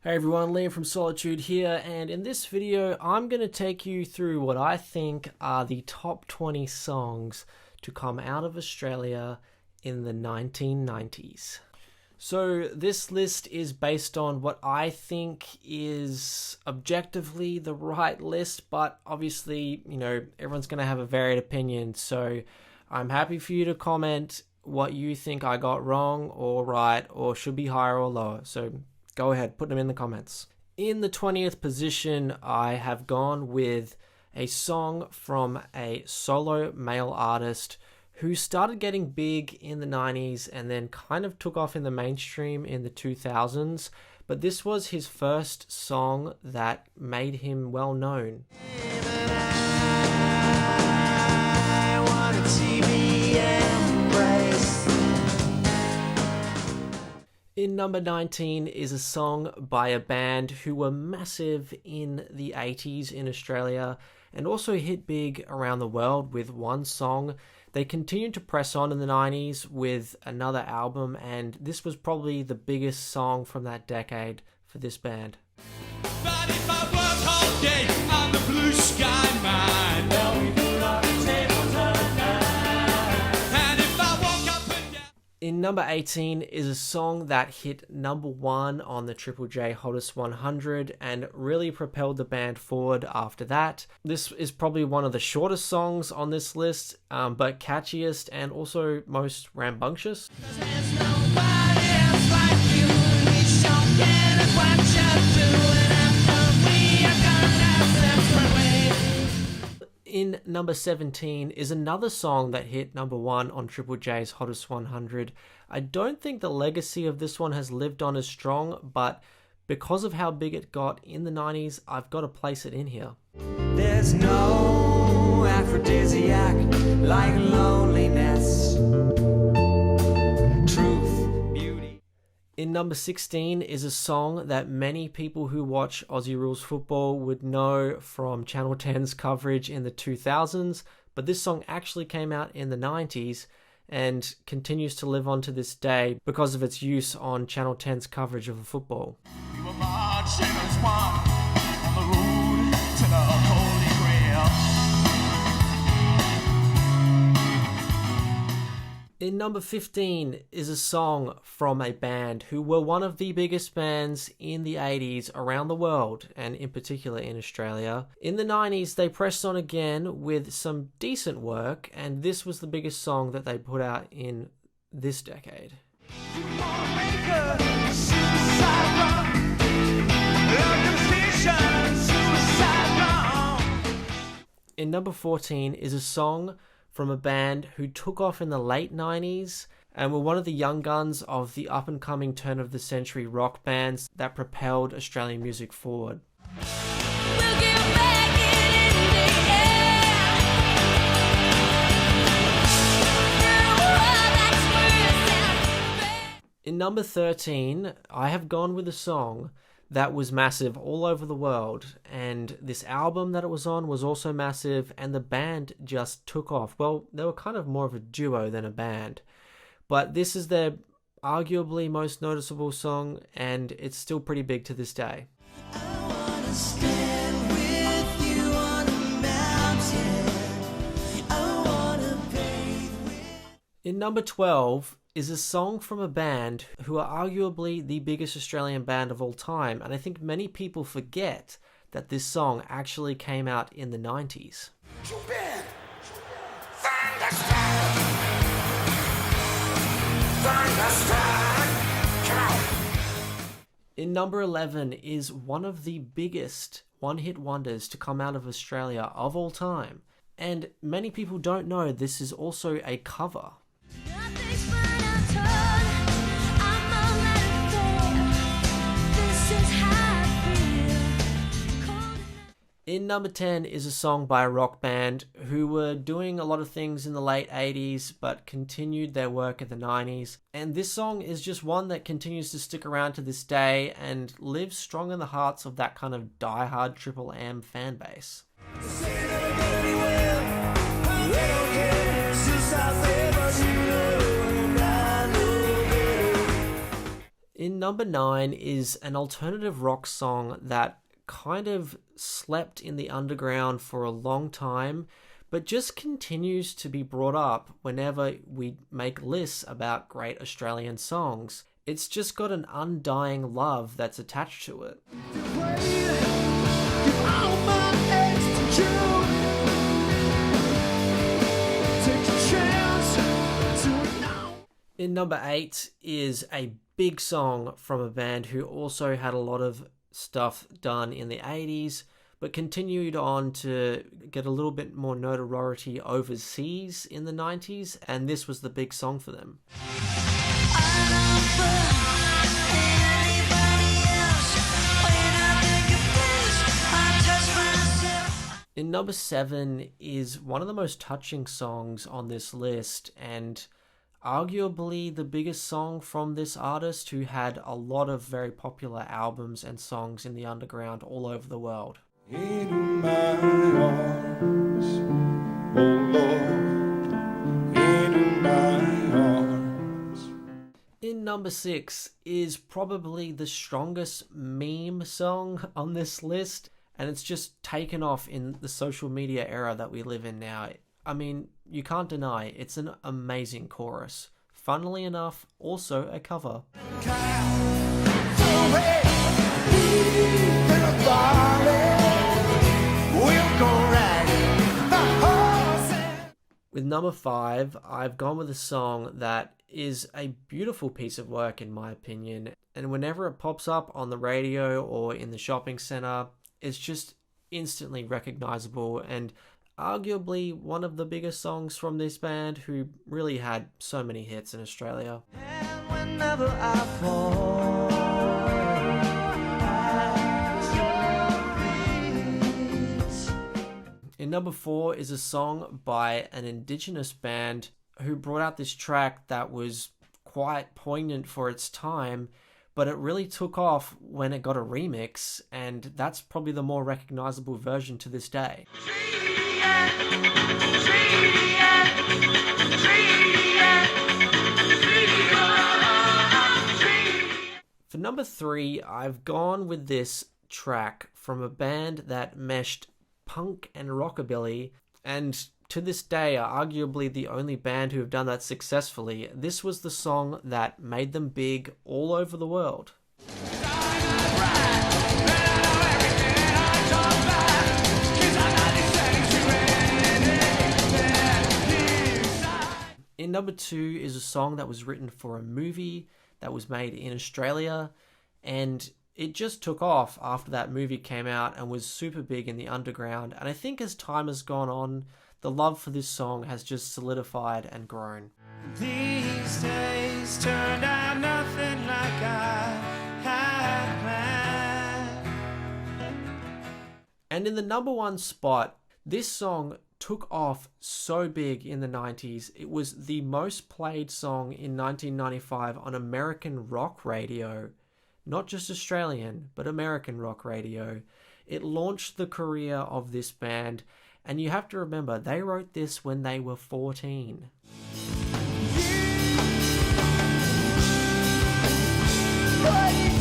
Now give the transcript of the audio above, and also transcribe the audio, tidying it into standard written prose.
Hey everyone, Liam from Solitude here, and in this video I'm going to take you through what I think are the top 20 songs to come out of Australia in the 1990s. So this list is based on what I think is objectively the right list, but obviously, everyone's going to have a varied opinion, so I'm happy for you to comment what you think I got wrong or right or should be higher or lower. So go ahead, put them in the comments. In the 20th position, I have gone with a song from a solo male artist who started getting big in the 90s and then kind of took off in the mainstream in the 2000s. But this was his first song that made him well known. In number 19 is a song by a band who were massive in the 80s in Australia and also hit big around the world with one song. They continued to press on in the 90s with another album, and this was probably the biggest song from that decade for this band. But if I work all day on the blue sky mine, in number 18 is a song that hit number 1 on the Triple J Hottest 100 and really propelled the band forward after that. This is probably one of the shortest songs on this list, but catchiest and also most rambunctious. In number 17 is another song that hit number 1 on Triple J's Hottest 100. I don't think the legacy of this one has lived on as strong, but because of how big it got in the 90s, I've got to place it in here. There's no aphrodisiac like loneliness. In number 16 is a song that many people who watch Aussie Rules football would know from Channel 10's coverage in the 2000s, but this song actually came out in the 90s and continues to live on to this day because of its use on Channel 10's coverage of football. We were marching as one on the road to the Holy Grail. In number 15 is a song from a band who were one of the biggest bands in the 80s around the world, and in particular in Australia. In the 90s, they pressed on again with some decent work, and this was the biggest song that they put out in this decade. In number 14 is a song from a band who took off in the late 90s and were one of the young guns of the up-and-coming turn-of-the-century rock bands that propelled Australian music forward. In number 13, I have gone with a song that was massive all over the world, and this album that it was on was also massive, and the band just took off. Well, they were kind of more of a duo than a band, but this is their arguably most noticeable song, and it's still pretty big to this day. In number 12 is a song from a band who are arguably the biggest Australian band of all time, and I think many people forget that this song actually came out in the 90s. In number 11 is one of the biggest one-hit wonders to come out of Australia of all time, and many people don't know this is also a cover. In number 10 is a song by a rock band who were doing a lot of things in the late 80s but continued their work in the 90s. And this song is just one that continues to stick around to this day and lives strong in the hearts of that kind of die-hard Triple M fan base. In number 9 is an alternative rock song that kind of slept in the underground for a long time, but just continues to be brought up whenever we make lists about great Australian songs. It's just got an undying love that's attached to it. In number 8 is a big song from a band who also had a lot of stuff done in the 80s, but continued on to get a little bit more notoriety overseas in the 90s, and this was the big song for them. In number 7 is one of the most touching songs on this list, and arguably the biggest song from this artist who had a lot of very popular albums and songs in the underground all over the world. In my arms, oh Lord, in my arms. In number 6 is probably the strongest meme song on this list, and it's just taken off in the social media era that we live in now. I mean, you can't deny it's an amazing chorus. Funnily enough, also a cover. With number 5, I've gone with a song that is a beautiful piece of work in my opinion, and whenever it pops up on the radio or in the shopping centre, it's just instantly recognizable and arguably one of the biggest songs from this band who really had so many hits in Australia. And whenever I fall, in number 4 is a song by an Indigenous band who brought out this track that was quite poignant for its time, but it really took off when it got a remix, and that's probably the more recognizable version to this day. For number 3, I've gone with this track from a band that meshed punk and rockabilly, and to this day are arguably the only band who have done that successfully. This was the song that made them big all over the world. In number 2 is a song that was written for a movie that was made in Australia, and it just took off after that movie came out and was super big in the underground. And I think as time has gone on, the love for this song has just solidified and grown. These days turned out nothing like I had planned. And in the number 1 spot, this song took off so big in the 90s. It was the most played song in 1995 on American rock radio. Not just Australian, but American rock radio. It launched the career of this band, and you have to remember, they wrote this when they were 14. Yeah.